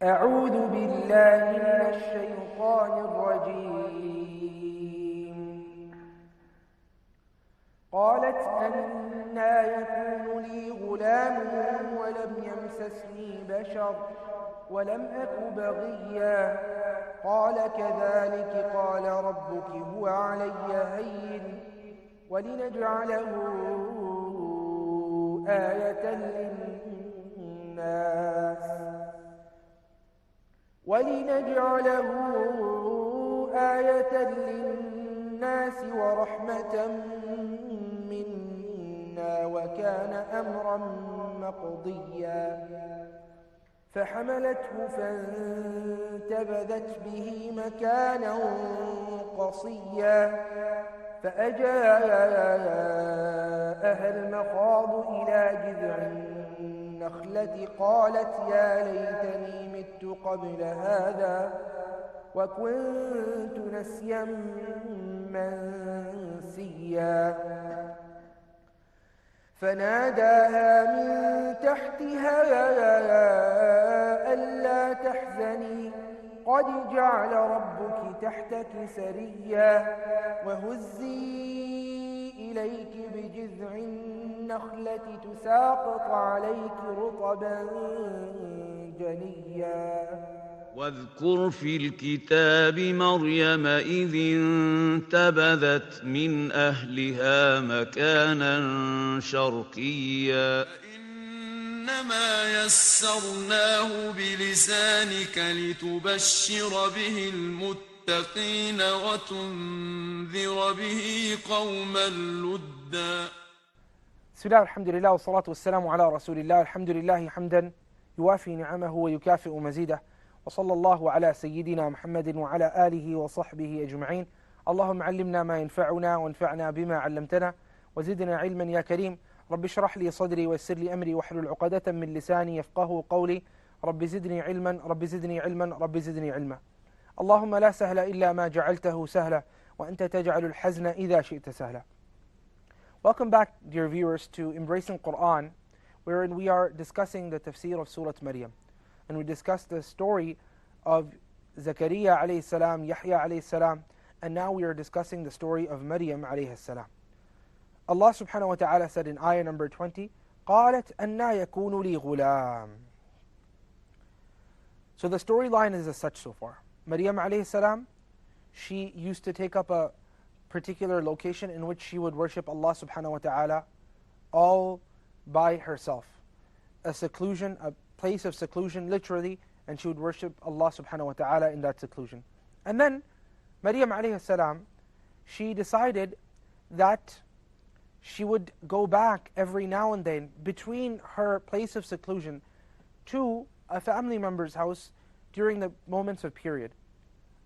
أعوذ بالله من الشيطان الرجيم. قالت أنى يكون لي غلام ولم يمسسني بشر ولم أك بغيا قال كذلك قال ربك هو علي هين ولنجعله آية للناس ورحمة منا وكان أمرا مقضيا فحملته فانتبذت به مكانا قصيا فأجاءها المخاض إلى جذع النخلة قالت يا ليتني مت قبل هذا وكنت نسيا منسيا فناداها من تحتها ألا تحزني قد جعل ربك تحتك سريا وهزي إليك بجذع النخلة تساقط عليك رطبا جنيا واذكر في الكتاب مريم إذ انتبذت من أهلها مكانا شرقيا إنما يسرناه بلسانك لتبشر به المتقين وتنذر به قوما لدا. بسم الله الحمد لله والصلاة والسلام على رسول الله. الحمد لله حمدا يوافي نعمه ويكافئ مزيده، وصلى الله على سيدنا محمد وعلى آله وصحبه أجمعين. اللهم علمنا ما ينفعنا وانفعنا بما علمتنا وزدنا علما يا كريم. رب اشرح لي صدري ويسر لي أمري واحلل عقدة من لساني يفقه قولي. رب زدني علما رب زدني علما رب زدني علما. اللهم لا سهل إلا ما جعلته سهلا وأنت تجعل الحزن إذا شئت سهلا. Welcome back, dear viewers, to Embracing Quran, wherein we are discussing the tafsir of Surah Maryam. And we discussed the story of Zakaria alayhi salam, Yahya alayhi salam, and now we are discussing the story of Maryam alayhi salam. Allah subhanahu wa ta'ala said in ayah number 20, قالت أنى يكون لي غلام. So the storyline is as such so far. Maryam alayhi salam, she used to take up a particular location in which she would worship Allah subhanahu wa ta'ala all by herself. A seclusion, a place of seclusion literally, and she would worship Allah subhanahu wa ta'ala in that seclusion. And then Maryam alayhi salam, she decided that she would go back every now and then between her place of seclusion to a family member's house during the moments of period.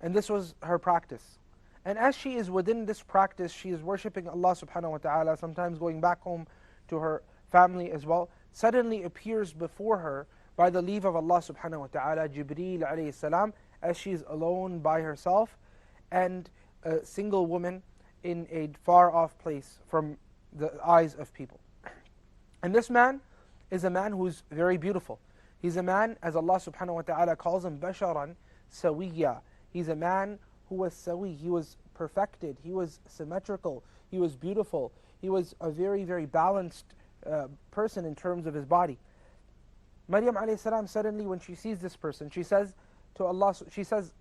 And this was her practice. And as she is within this practice, she is worshipping Allah subhanahu wa ta'ala, sometimes going back home to her family as well. Suddenly appears before her, by the leave of Allah subhanahu wa ta'ala, Jibreel alayhi salam, as she is alone by herself and a single woman in a far off place from the eyes of people. And this man is a man who's very beautiful. He's a man, as Allah subhanahu wa ta'ala calls him, basharan sawiya. He's a man who was sawi, he was perfected, he was symmetrical, he was beautiful, he was a very, very balanced person in terms of his body. Maryam alayhi salam, suddenly when she sees this person, she says to Allah, she says,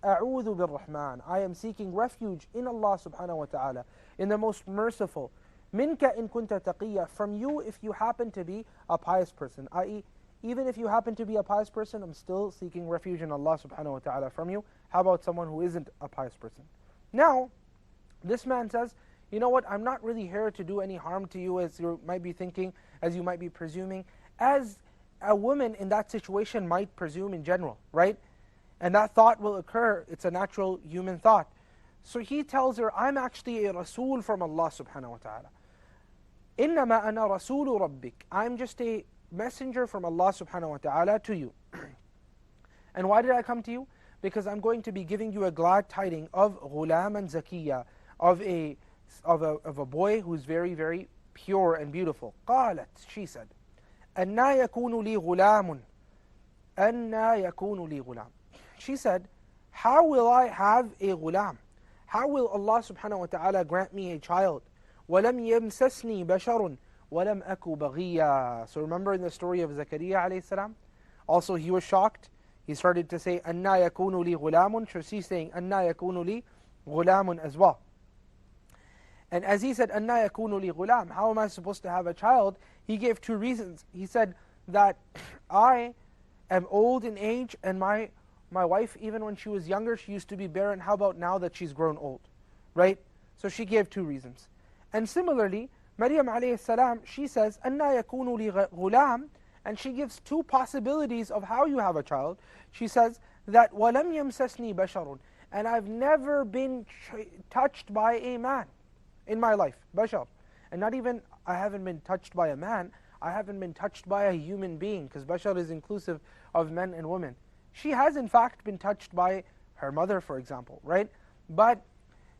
أعوذ بالرحمن, I am seeking refuge in Allah subhanahu wa ta'ala, in the most merciful. Minka in kunta taqiyya, from you if you happen to be a pious person. I.e., even if you happen to be a pious person, I'm still seeking refuge in Allah subhanahu wa ta'ala from you. How about someone who isn't a pious person? Now, this man says, you know what, I'm not really here to do any harm to you, as you might be thinking, as you might be presuming, as a woman in that situation might presume in general, right? And that thought will occur, it's a natural human thought. So he tells her, I'm actually a Rasul from Allah subhanahu wa ta'ala. إِنَّمَا أَنَا رَسُولُ رَبِّكَ, I'm just a messenger from Allah subhanahu wa ta'ala to you. And why did I come to you? Because I'm going to be giving you a glad tiding of غُلَامًا زَكِيًّا, of a boy who's very, very pure and beautiful. قالت, she said, أَنَّا يَكُونُ لِي غُلَامٌ, أَنَّا يَكُونُ لِي غُلَامٌ. She said, how will I have a ghulam? How will Allah subhanahu wa ta'ala grant me a child? وَلَمْ يَمْسَسْنِي بَشَرٌ وَلَمْ أَكُ بَغِيًّا. So remember in the story of Zakaria alayhi salam? Also he was shocked. He started to say, أَنَّا يَكُونُ لِي غُلَامٌ. So she's saying, أَنَّا يَكُونُ لِي غُلَامٌ as well. And as he said, أَنَّا يَكُونُ لِي غُلَامٌ, how am I supposed to have a child? He gave two reasons. He said that I am old in age, and my wife, even when she was younger, she used to be barren. How about now that she's grown old? Right? So she gave two reasons. And similarly, Maryam alayhi salam, she says, أَنَّا يَكُونُ لِي غُلَامٌ, and she gives two possibilities of how you have a child. She says that وَلَمْ يَمْسَسْنِي بَشَرٌ, and I've never been touched by a man in my life, bashar. And not even, I haven't been touched by a man, I haven't been touched by a human being, because bashar is inclusive of men and women. She has in fact been touched by her mother, for example, right? But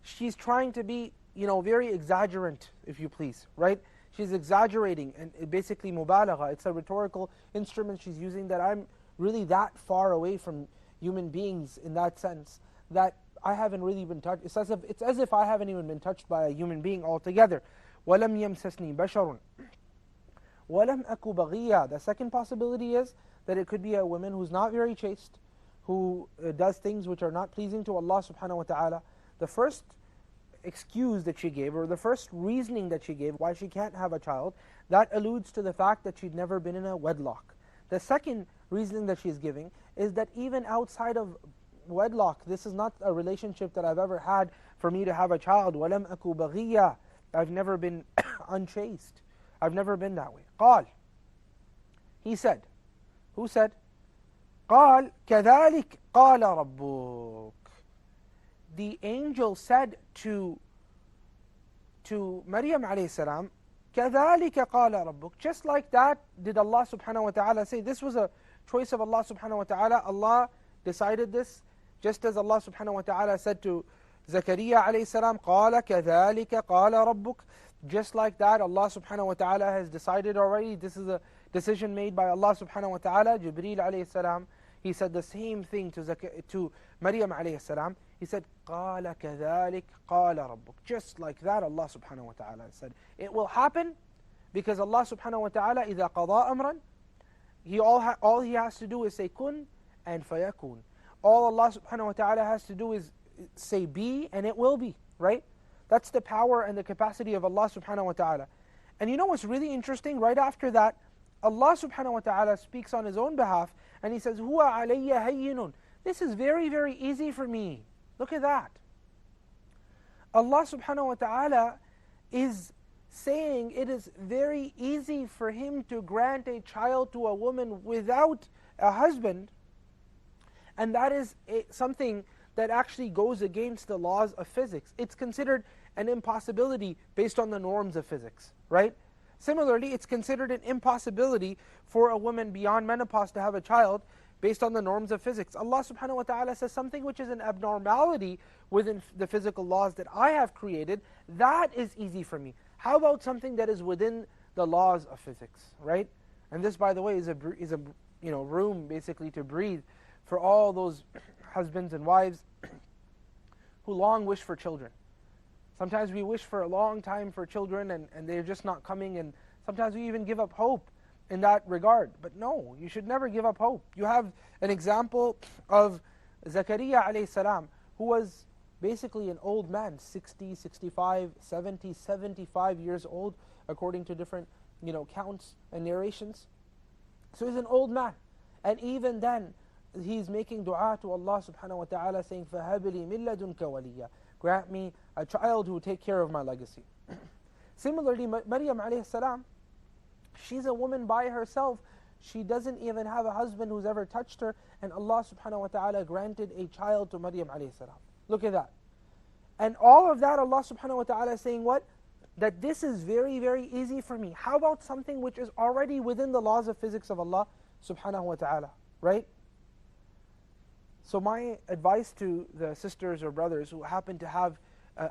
she's trying to be, very exaggerant, if you please, right? She's exaggerating, and basically mubalagha, it's a rhetorical instrument she's using, that I'm really that far away from human beings in that sense, that I haven't really been touched. It's as if I haven't even been touched by a human being altogether. وَلَمْ يَمْسَسْنِي بَشَرٌ وَلَمْ أَكُ بَغِيًّا. The second possibility is that it could be a woman who's not very chaste, who does things which are not pleasing to Allah subhanahu wa ta'ala. The first excuse that she gave, or the first reasoning that she gave why she can't have a child, that alludes to the fact that she'd never been in a wedlock. The second reasoning that she's giving is that even outside of wedlock, this is not a relationship that I've ever had for me to have a child. وَلَمْ أَكُ بَغِيًّا. I've never been unchaste. I've never been that way. قال. He said. Who said? قال كذلك قال ربك. The angel said to Maryam alayhi salam, كذلك قال ربك. Just like that did Allah subhanahu wa ta'ala say. This was a choice of Allah subhanahu wa ta'ala. Allah decided this. Just as Allah subhanahu wa ta'ala said to Zakaria alayhi salam, قال كذلك قال ربك. Just like that, Allah subhanahu wa ta'ala has decided already. This is a decision made by Allah subhanahu wa ta'ala. Jibreel alayhi salam, he said the same thing to Maryam alayhi salam. He said, قال كذلك قال ربك. Just like that, Allah subhanahu wa ta'ala said. It will happen because Allah subhanahu wa ta'ala, إذا قضى أمرا, all he has to do is say kun and fayakun. All Allah subhanahu wa ta'ala has to do is say be, and it will be, right? That's the power and the capacity of Allah subhanahu wa ta'ala. And you know what's really interesting? Right after that, Allah subhanahu wa ta'ala speaks on His own behalf, and He says, هُوَ عَلَيَّ هَيِّنٌ. This is very, very easy for me. Look at that. Allah subhanahu wa ta'ala is saying it is very easy for Him to grant a child to a woman without a husband, and that is something that actually goes against the laws of physics. It's considered an impossibility based on the norms of physics, right? Similarly, it's considered an impossibility for a woman beyond menopause to have a child based on the norms of physics. Allah subhanahu wa ta'ala says something which is an abnormality within the physical laws that I have created, that is easy for me. How about something that is within the laws of physics, right? And this, by the way, is a room basically to breathe for all those husbands and wives who long wish for children. Sometimes we wish for a long time for children and they're just not coming, and sometimes we even give up hope in that regard. But no, you should never give up hope. You have an example of Zakaria alayhi salam, who was basically an old man, 60, 65, 70, 75 years old, according to different counts and narrations. So he's an old man. And even then, he's making dua to Allah subhanahu wa ta'ala, saying, فَهَبْ لِي مِن لَدُنْكَ وَلِيًّا. Grant me a child who will take care of my legacy. Similarly, Maryam alayhi salam, she's a woman by herself. She doesn't even have a husband who's ever touched her, and Allah subhanahu wa ta'ala granted a child to Maryam alayhi salam. Look at that. And all of that, Allah subhanahu wa ta'ala is saying what? That this is very, very easy for me. How about something which is already within the laws of physics of Allah subhanahu wa ta'ala, right? So my advice to the sisters or brothers who happen to have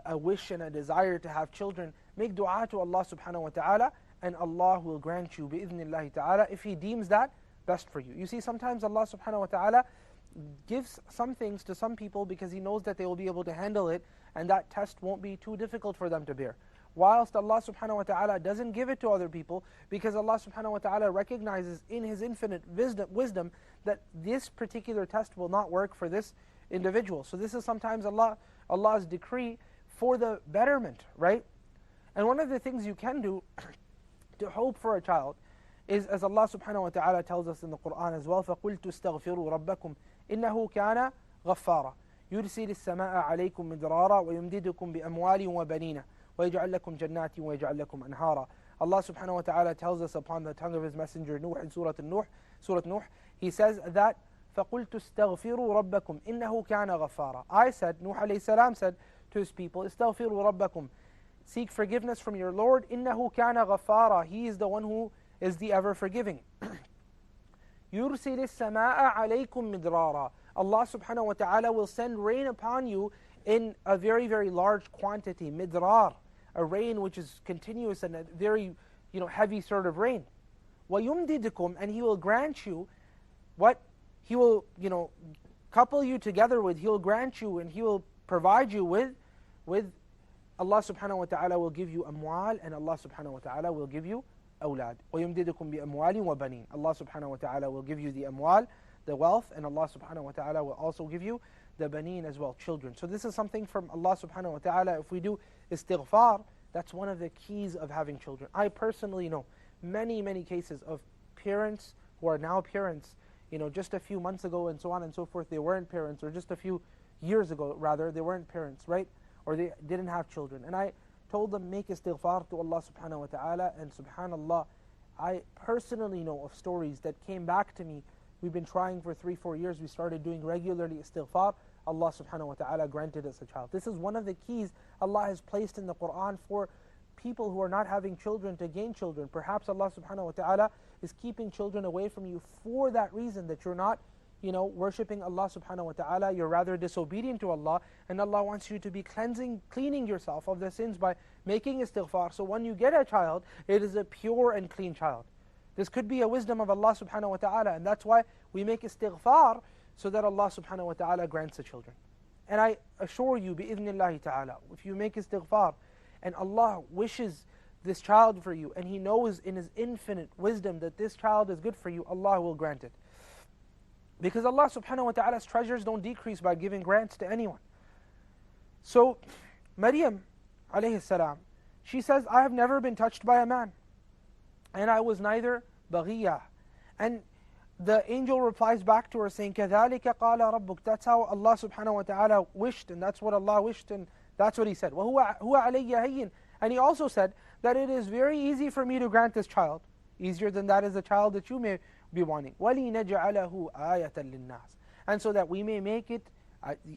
a wish and a desire to have children, make dua to Allah subhanahu wa ta'ala, and Allah will grant you bi'idhnillahi ta'ala. If He deems that best for you. You see, sometimes Allah subhanahu wa ta'ala gives some things to some people because He knows that they will be able to handle it, and that test won't be too difficult for them to bear. Whilst Allah subhanahu wa ta'ala doesn't give it to other people because Allah subhanahu wa ta'ala recognizes in His infinite wisdom that this particular test will not work for this individual. So this is sometimes Allah's decree for the betterment, right? And one of the things you can do to hope for a child is, as Allah subhanahu wa ta'ala tells us in the Quran as well, فَقُلْتُ اسْتَغْفِرُوا رَبَّكُمْ إِنَّهُ كَانَ غَفَّارًا يُرْسِلِ السَّمَاءَ عَلَيْكُمْ مِدْرَارًا وَيُمْدِدُكُمْ بِأَمْوَالٍ وَبَنِينَ وَيَجْعَلْ لَكُمْ جَنَّاتٍ وَيَجْعَلْ لَكُمْ أَنْهَارًا. Allah subhanahu wa ta'ala tells us upon the tongue of His messenger Nuh in Surah Nuh, He says that فَقُلْتُ اسْتَغْفِرُوا رَبَّكُمْ إِنَّهُ كَانَ غَفَّارًا. I said, Nuh alayhi salam said to his people, اسْتَغْفِرُوا رَبَّكُمْ, seek forgiveness from your Lord, إِنَّهُ كَانَ غَفَّارًا, He is the one who is the ever forgiving. يُرْسِلِ السَّمَاءَ عَلَيْكُمْ مِدْرَارًا. Allah subhanahu wa ta'ala will send rain upon you in a very, very large quantity, midrar, a rain which is continuous and a very heavy sort of rain. وَيُمْدِدُكُمْ, and He will grant you what He will couple you together with, He will grant you and He will provide you with Allah subhanahu wa ta'ala will give you amwal, and Allah subhanahu wa ta'ala will give you awlad. وَيُمْدِدُكُمْ بِأَمْوَالٍ وَبَنِينَ. Allah subhanahu wa ta'ala will give you the amwal, the wealth, and Allah subhanahu wa ta'ala will also give you the baneen as well, children. So this is something from Allah subhanahu wa ta'ala. If we do istighfar, that's one of the keys of having children. I personally know many, many cases of parents who are now parents, just a few months ago and so on and so forth, they weren't parents, or just a few years ago rather, they weren't parents, right? Or they didn't have children. And I told them, make istighfar to Allah subhanahu wa ta'ala, and subhanallah, I personally know of stories that came back to me. We've been trying for 3-4 years, we started doing regularly istighfar, Allah subhanahu wa ta'ala granted us a child. This is one of the keys Allah has placed in the Quran for people who are not having children to gain children. Perhaps Allah subhanahu wa ta'ala is keeping children away from you for that reason, that you're not worshipping Allah subhanahu wa ta'ala, you're rather disobedient to Allah, and Allah wants you to be cleaning yourself of the sins by making istighfar. So when you get a child, it is a pure and clean child. This could be a wisdom of Allah subhanahu wa ta'ala, and that's why we make istighfar, so that Allah subhanahu wa ta'ala grants the children. And I assure you, bi'idhnillahi ta'ala, if you make istighfar, and Allah wishes this child for you, and He knows in His infinite wisdom that this child is good for you, Allah will grant it. Because Allah subhanahu wa ta'ala's treasures don't decrease by giving grants to anyone. So, Maryam alayhi salam, she says, I have never been touched by a man, and I was neither baghiyah. And the angel replies back to her saying, كَذَلِكَ قَالَ رَبُّكَ, that's how Allah subhanahu wa ta'ala wished, and that's what Allah wished, and that's what He said. وَهُوَ عَلَيَّ هَيِّنٌ, and He also said that it is very easy for me to grant this child. Easier than that is a child that you may be wanting. وَلِنَجْعَلَهُ آيَةً لِلنَّاسِ, and so that we may make it,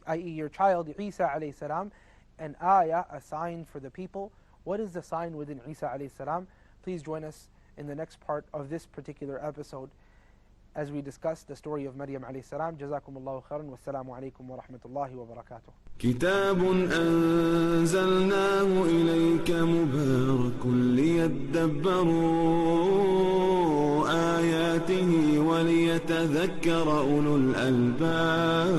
i.e. your child, Isa alayhi salam, an ayah, a sign for the people. What is the sign within Isa alayhi salam? Please join us in the next part of this particular episode as we discuss the story of Maryam alayhi salam. Jazakumullahu khairan, wassalamu alaikum wa rahmatullahi wa barakatuh. كتاب أنزلناه إليك مبارك ليدبروا آياته وليتذكر أولو الألباب.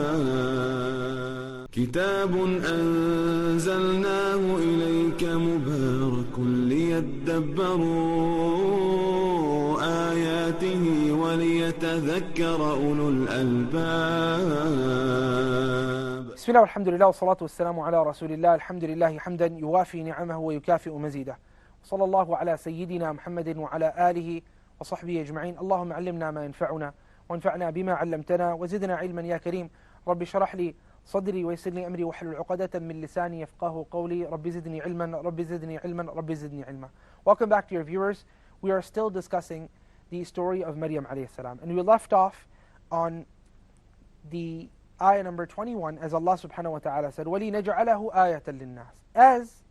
كتاب أنزلناه إليك مبارك ليدبروا آياته وليتذكر أولو الألباب. بسم الله والحمد لله والصلاة والسلام على رسول الله. الحمد لله حمدا يوافي نعمه ويكافئ مزيده. وصلى الله على سيدنا محمد وعلى آله وصحبه أجمعين. اللهم علمنا ما ينفعنا وانفعنا بما علمتنا وزدنا علما يا كريم. رب اشرح لي صدري ويسر لي أمري واحلل عقدة من لساني يفقهوا قولي. رب زدني علما رب زدني علما رب زدني علما. Welcome back to your viewers. We are still discussing the story of Maryam alayhi salam, and we left off on the ayah number 21, as Allah subhanahu wa ta'ala said, وَلِنَجْعَلَهُ آيَةً لِلنَّاسِ. As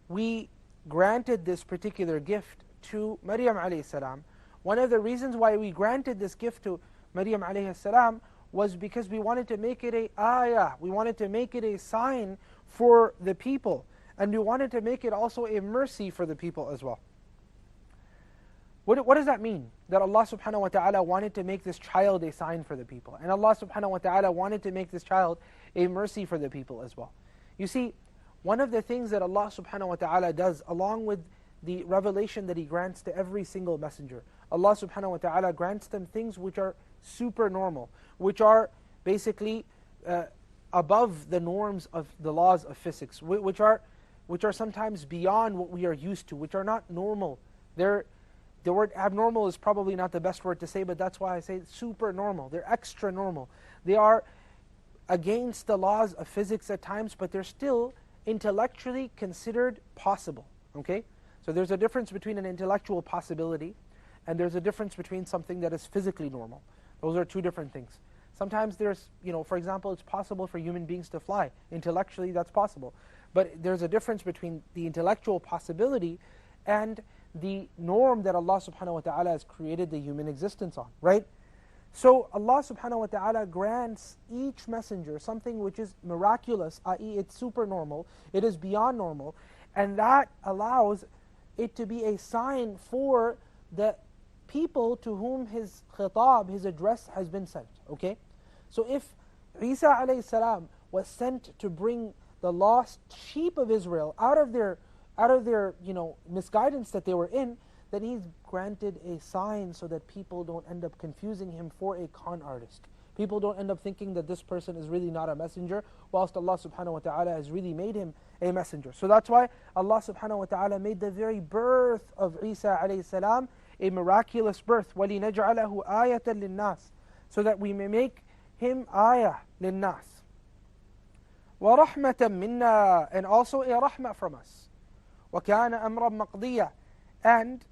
we granted this particular gift to Maryam alayhi salam, one of the reasons why we granted this gift to Maryam alayhi salam was because we wanted to make it a ayah, we wanted to make it a sign for the people, and we wanted to make it also a mercy for the people as well. What does that mean? that Allah subhanahu wa ta'ala wanted to make this child a sign for the people. And Allah subhanahu wa ta'ala wanted to make this child a mercy for the people as well. You see, one of the things that Allah subhanahu wa ta'ala does, along with the revelation that He grants to every single messenger, Allah subhanahu wa ta'ala grants them things which are super normal, which are basically above the norms of the laws of physics, which are sometimes beyond what we are used to, which are not normal. The word abnormal is probably not the best word to say, but that's why I say super normal. They're extra normal. They are against the laws of physics at times, but they're still intellectually considered possible. Okay? So there's a difference between an intellectual possibility and there's a difference between something that is physically normal. Those are two different things. Sometimes there's, for example, it's possible for human beings to fly. Intellectually, that's possible. But there's a difference between the intellectual possibility and the norm that Allah subhanahu wa ta'ala has created the human existence on, right? So Allah subhanahu wa ta'ala grants each messenger something which is miraculous, i.e. it's super normal, it is beyond normal, and that allows it to be a sign for the people to whom his khitab, his address has been sent, okay? So if Isa alayhi salam was sent to bring the lost sheep of Israel out of their misguidance that they were in, then He's granted a sign so that people don't end up confusing Him for a con artist. People don't end up thinking that this person is really not a messenger, whilst Allah subhanahu wa ta'ala has really made him a messenger. So that's why Allah subhanahu wa ta'ala made the very birth of Isa alayhi salam a miraculous birth. وَلِنَجْعَلَهُ آيَةً لِلنَّاسِ, so that we may make him ayah لِلنَّاسِ. وَرَحْمَةً مِنَّا, and also a rahmah from us. وَكَانَ أَمْرًا مَقْضِيًّا, and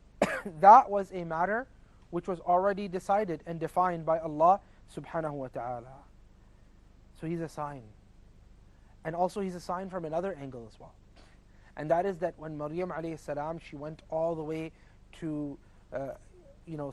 that was a matter which was already decided and defined by Allah subhanahu wa ta'ala. So He's a sign. And also He's a sign from another angle as well. And that is that when Maryam alayhi salam, she went all the way to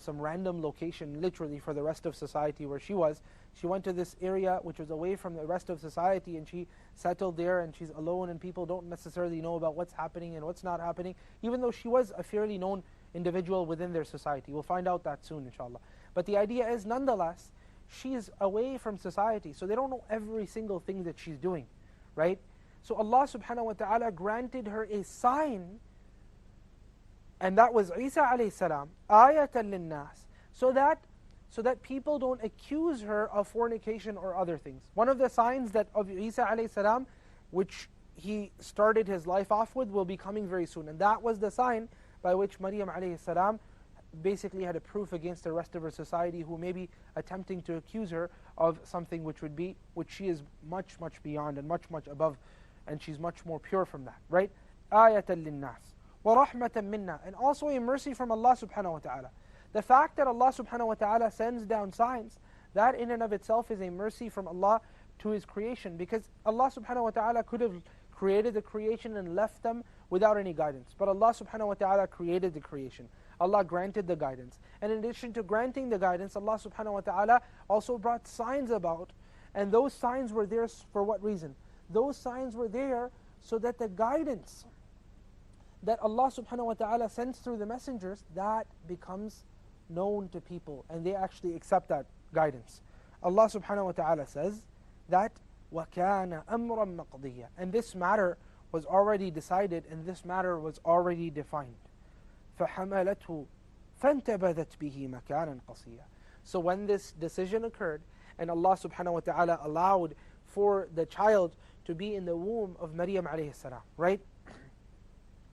some random location, literally for the rest of society where she went to this area which was away from the rest of society, and she settled there, and she's alone, and people don't necessarily know about what's happening and what's not happening, even though she was a fairly known individual within their society. We'll find out that soon, inshallah. But the idea is, nonetheless, she is away from society, so they don't know every single thing that she's doing, right? So Allah subhanahu wa ta'ala granted her a sign, and that was Isa alayhi salam, ayatan linnas, so that people don't accuse her of fornication or other things. One of the signs that of Isa alayhi salam, which he started his life off with, will be coming very soon. And that was the sign by which Maryam alayhi salam basically had a proof against the rest of her society who may be attempting to accuse her of something which she is much, much beyond and much, much above, and she's much more pure from that, right? Ayatan linnas. وَرَحْمَةً مِنَّا, and also a mercy from Allah subhanahu wa ta'ala. The fact that Allah subhanahu wa ta'ala sends down signs, that in and of itself is a mercy from Allah to His creation, because Allah subhanahu wa ta'ala could have created the creation and left them without any guidance. But Allah subhanahu wa ta'ala created the creation. Allah granted the guidance. And in addition to granting the guidance, Allah subhanahu wa ta'ala also brought signs about, and those signs were there for what reason? Those signs were there so that the guidance that Allah subhanahu wa ta'ala sends through the messengers, that becomes known to people, and they actually accept that guidance. Allah subhanahu wa ta'ala says that وَكَانَ أَمْرًا مَقْضِيًّا, and this matter was already decided, and this matter was already defined. فَحَمَلَتْهُ فَانْتَبَذَتْ بِهِ مَكَانًا قَصِيًّا. So when this decision occurred, and Allah subhanahu wa ta'ala allowed for the child to be in the womb of Maryam alayhi salam, right?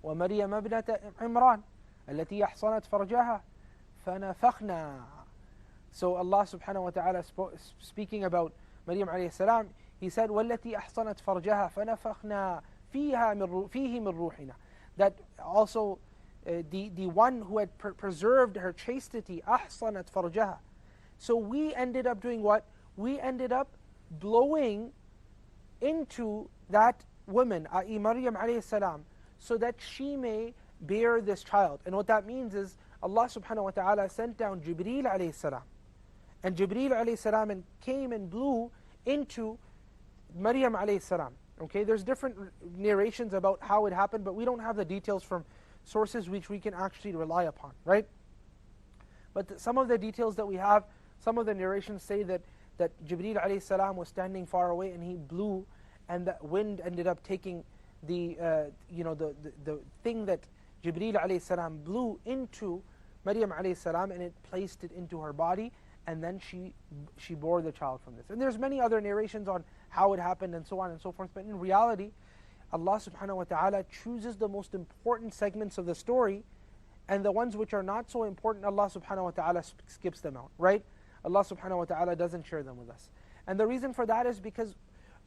وَمَرْيَمَ ابْنَةَ عِمْرَانَ الَّتِي أَحْصَنَتْ فَرْجَهَا فَنَفَخْنَا. So Allah subhanahu wa ta'ala speaking about Maryam alayhi salam, He said, وَالَّتِي أَحْصَنَتْ فَرْجَهَا فَنَفَخْنَا فِيهِ مِنْ رُوحِنَا. That also the one who had preserved her chastity, أَحْصَنَتْ فَرْجَهَا. So we ended up doing what? We ended up blowing into that woman, i.e. Maryam alayhi salam, so that she may bear this child. And what that means is Allah subhanahu wa ta'ala sent down Jibreel alayhi salam. And Jibreel alayhi salam came and blew into Maryam alayhi salam. Okay, there's different narrations about how it happened, but we don't have the details from sources which we can actually rely upon, right? But some of the details that we have, some of the narrations say that Jibreel alayhi salam was standing far away and he blew, and the wind ended up taking the thing that Jibreel alayhi salam blew into Maryam alayhi salam, and it placed it into her body, and then she bore the child from this. And there's many other narrations on how it happened and so on and so forth, but in reality, Allah subhanahu wa ta'ala chooses the most important segments of the story, and the ones which are not so important, Allah subhanahu wa ta'ala skips them out, right? Allah subhanahu wa ta'ala doesn't share them with us. And the reason for that is because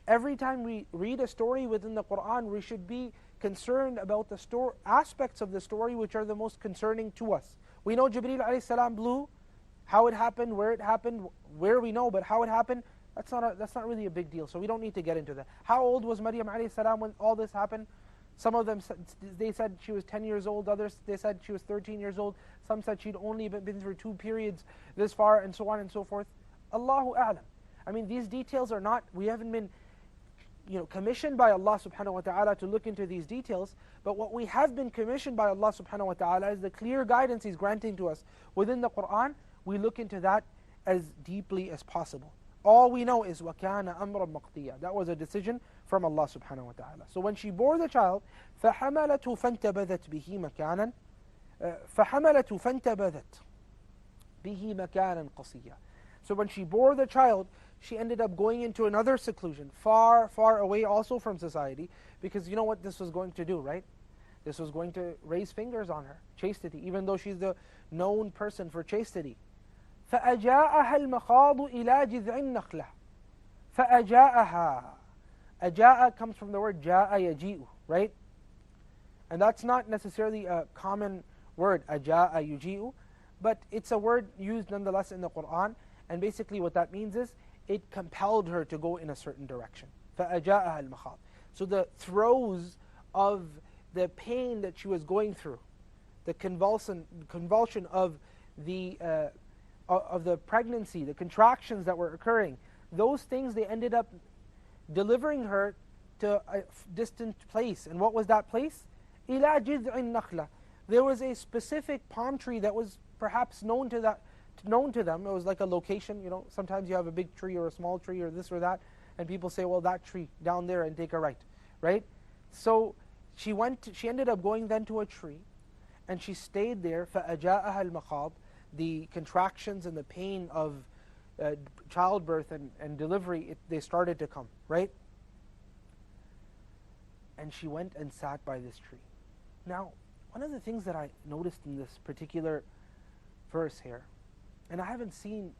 every time we read a story within the Qur'an, we should be concerned about the aspects of the story which are the most concerning to us. We know Jibreel alayhi salam blew, how it happened, where we know, but how it happened, that's not really a big deal, so we don't need to get into that. How old was Maryam alayhi salam when all this happened? Some of them, they said she was 10 years old, others, they said she was 13 years old, some said she'd only been through 2 periods this far, and so on and so forth. Allahu A'lam. I mean, these details are not, we haven't been commissioned by Allah subhanahu wa ta'ala to look into these details, but what we have been commissioned by Allah subhanahu wa ta'ala is the clear guidance He's granting to us within the Qur'an. We look into that as deeply as possible. All we know is وَكَانَ أَمْرًا مَقْضِيًّا. That was a decision from Allah subhanahu wa ta'ala. So when she bore the child, فَحَمَلَتْهُ فَانْتَبَذَتْ بِهِ مَكَانًا فَحَمَلَتْهُ فَانْتَبَذَتْ بِهِ مَكَانًا قَصِيًّا. So when she bore the child, she ended up going into another seclusion, far, far away also from society, because you know what this was going to do, right? This was going to raise fingers on her, chastity, even though she's the known person for chastity. فَأَجَاءَهَا الْمَخَاضُ إِلَى جِذْعِ النَّخْلَةِ فَأَجَاءَهَا. أجاء comes from the word جاء يجيء, right? And that's not necessarily a common word, أجاء يجيء, but it's a word used nonetheless in the Qur'an, and basically what that means is it compelled her to go in a certain direction. فَأَجَاءَهَا الْمَخَاضُ. So the throes of the pain that she was going through, the convulsion of the pregnancy, the contractions that were occurring, those things, they ended up delivering her to a distant place. And what was that place? إِلَى جِذْعِ النَّخْلَةِ. There was a specific palm tree that was perhaps known to them. It was like a location, sometimes you have a big tree or a small tree or this or that, and people say, well, that tree down there, and take a right? So she ended up going then to a tree, and she stayed there. فَأَجَاءَهَا الْمَخَاضُ. The contractions and the pain of childbirth and delivery, they started to come, right? And she went and sat by this tree. Now, one of the things that I noticed in this particular verse here, and I haven't seen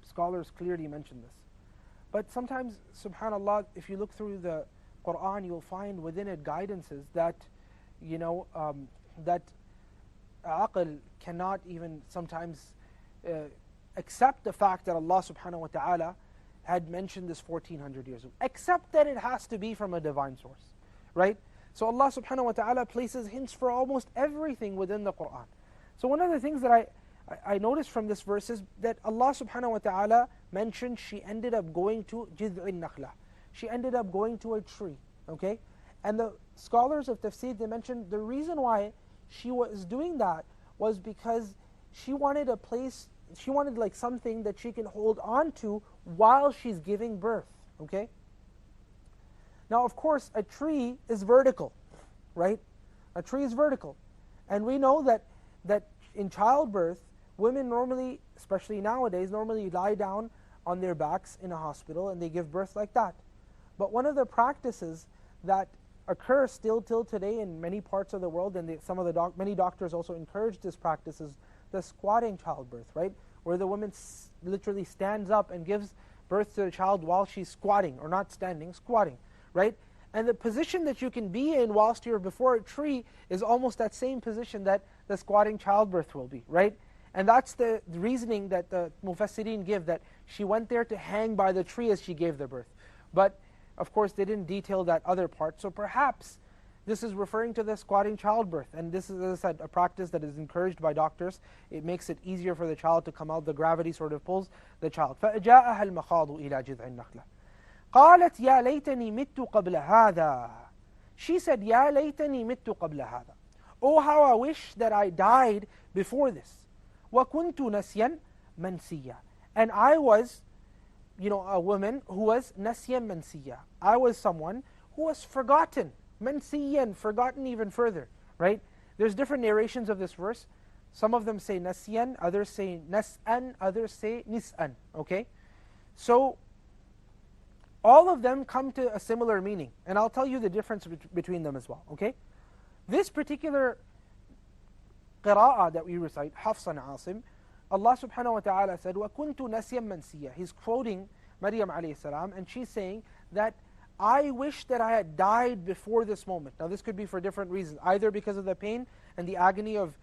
scholars clearly mention this, but sometimes, subhanAllah, if you look through the Qur'an, you'll find within it guidances that, that aql cannot even sometimes accept the fact that Allah subhanahu wa ta'ala had mentioned this 1400 years ago, except that it has to be from a divine source, right? So Allah subhanahu wa ta'ala places hints for almost everything within the Qur'an. So one of the things that I noticed from this verse is that Allah subhanahu wa ta'ala mentioned she ended up going to jid'in nakhla. She ended up going to a tree, okay? And the scholars of tafsir, they mentioned the reason why she was doing that was because she wanted a place, she wanted like something that she can hold on to while she's giving birth, okay? Now of course a tree is vertical, right? A tree is vertical. And we know that in childbirth, women normally, especially nowadays, normally lie down on their backs in a hospital and they give birth like that. But one of the practices that occur still till today in many parts of the world, and many doctors also encourage this practice, is the squatting childbirth, right? Where the woman literally stands up and gives birth to the child while she's squatting, or not standing, squatting, right? And the position that you can be in whilst you're before a tree is almost that same position that the squatting childbirth will be, right? And that's the reasoning that the Mufassirin give, that she went there to hang by the tree as she gave the birth. But of course they didn't detail that other part, so perhaps this is referring to the squatting childbirth, and this is, as I said, a practice that is encouraged by doctors. It makes it easier for the child to come out, the gravity sort of pulls the child. فَأَجَاءَهَا الْمَخَاضُ إِلَى جِذْعِ النَّخْلَةِ قَالَتْ يَا لَيْتَنِي مِتُّ قَبْلَ هَذَا. She said, يَا لَيْتَنِي مِتُّ قَبْلَ هَذَا. Oh, how I wish that I died before this. وَكُنْتُ نَسْيًا مَنْسِيًّا. And I was, a woman who was نَسْيًا مَنْسِيًّا. I was someone who was forgotten. مَنْسِيًّا, forgotten even further, right? There's different narrations of this verse. Some of them say نَسْيًا, others say نَسْأً, others say نِسْأً, okay? So, all of them come to a similar meaning. And I'll tell you the difference between them as well, okay? This particular qira'ah that we recite, Hafs and Asim, Allah subhanahu wa ta'ala said, وَكُنْتُ نَسْيًا مَنْسِيًّا. He's quoting Maryam alayhi salam, and she's saying that I wish that I had died before this moment. Now this could be for different reasons, either because of the pain and the agony of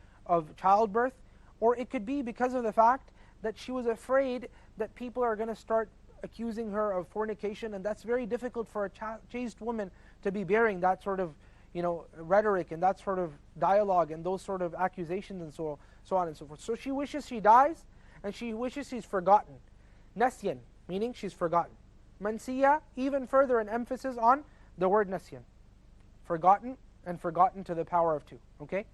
childbirth, or it could be because of the fact that she was afraid that people are going to start accusing her of fornication, and that's very difficult for a chaste woman to be bearing that sort of rhetoric and that sort of dialogue and those sort of accusations and so on and so forth. So she wishes she dies, and she wishes she's forgotten. Nasyan, meaning she's forgotten. Mansiya, even further an emphasis on the word nasyan. Forgotten, and forgotten to the power of 2. Okay?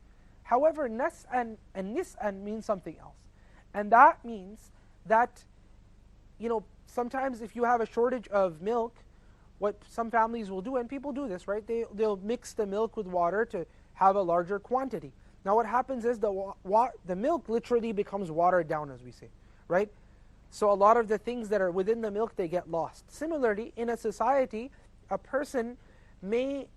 However, nas'an and nis'an means something else. And that means that, sometimes if you have a shortage of milk, what some families will do, and people do this, right? They'll mix the milk with water to have a larger quantity. Now what happens is the milk literally becomes watered down, as we say, right? So a lot of the things that are within the milk, they get lost. Similarly, in a society, a person may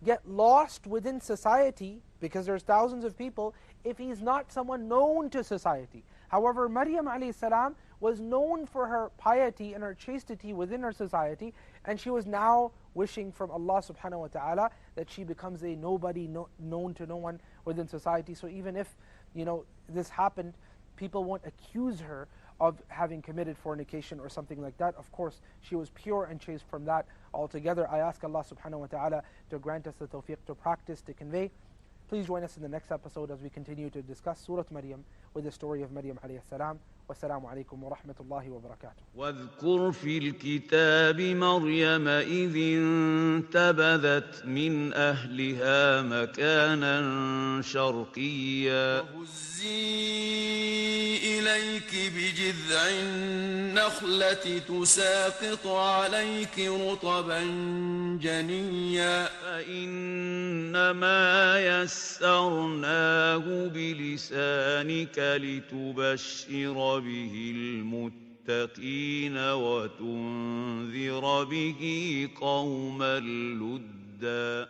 get lost within society because there's thousands of people if he's not someone known to society. However, Maryam alayhi salam was known for her piety and her chastity within her society, and she was now wishing from Allah subhanahu wa ta'ala that she becomes a nobody, known to no one within society. So even if this happened, people won't accuse her of having committed fornication or something like that. Of course, she was pure and chaste from that altogether. I ask Allah subhanahu wa ta'ala to grant us the tawfiq to practice, to convey. Please join us in the next episode as we continue to discuss Surah Maryam with the story of Maryam alayhi salam. Wassalamu alaikum wa rahmatullahi wa barakatuh. واذكر في الكتاب مريم إذ انتبذت من أهلها مكانا شرقيا وهزي إليك بجذع النخلة تساقط عليك رطبا جنيا فإنما يسرناه بلسانك لتبشر به المتقين وتنذر به قوما لدا